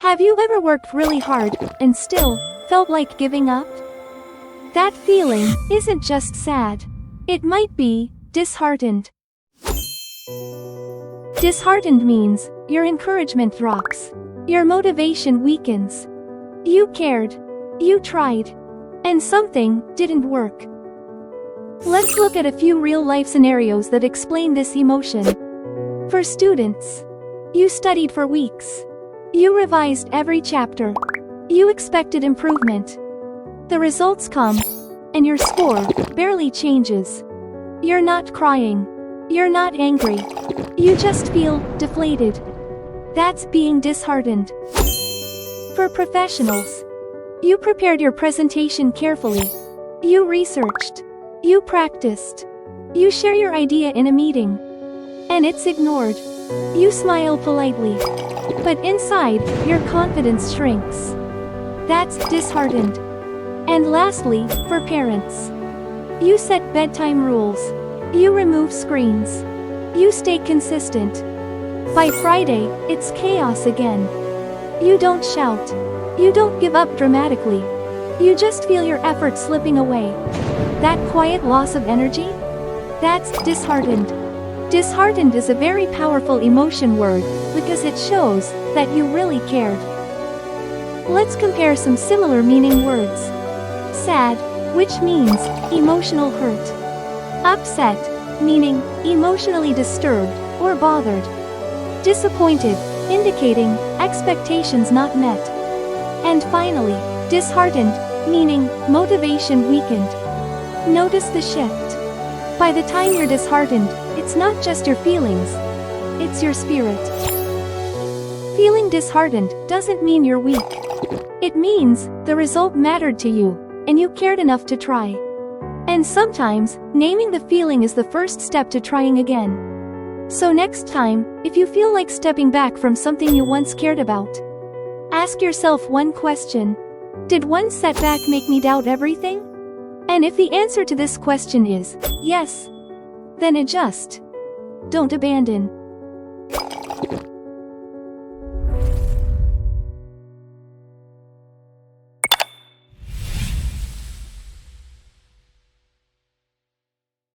Have you ever worked really hard and still felt like giving up? That feeling isn't just sad. It might be disheartened. Disheartened means your encouragement drops. Your motivation weakens. You cared. You tried. And something didn't work. Let's look at a few real-life scenarios that explain this emotion. For students, you studied for weeks. You revised every chapter. You expected improvement. The results come, and your score barely changes. You're not crying. You're not angry. You just feel deflated. That's being disheartened. For professionals, you prepared your presentation carefully. You researched. You practiced. You share your idea in a meeting. And it's ignored. You smile politely. But inside, your confidence shrinks. That's disheartened. And lastly, for parents. You set bedtime rules. You remove screens. You stay consistent. By Friday, it's chaos again. You don't shout. You don't give up dramatically. You just feel your effort slipping away. That quiet loss of energy? That's disheartened. Disheartened is a very powerful emotion word because it shows that you really cared. Let's compare some similar meaning words. Sad, which means emotional hurt. Upset, meaning emotionally disturbed or bothered. Disappointed, indicating expectations not met. And finally, disheartened, meaning motivation weakened. Notice the shift. By the time you're disheartened, it's not just your feelings, it's your spirit. Feeling disheartened doesn't mean you're weak. It means the result mattered to you, and you cared enough to try. And sometimes, naming the feeling is the first step to trying again. So next time, if you feel like stepping back from something you once cared about, ask yourself one question. Did one setback make me doubt everything? And if the answer to this question is yes, then adjust. Don't abandon.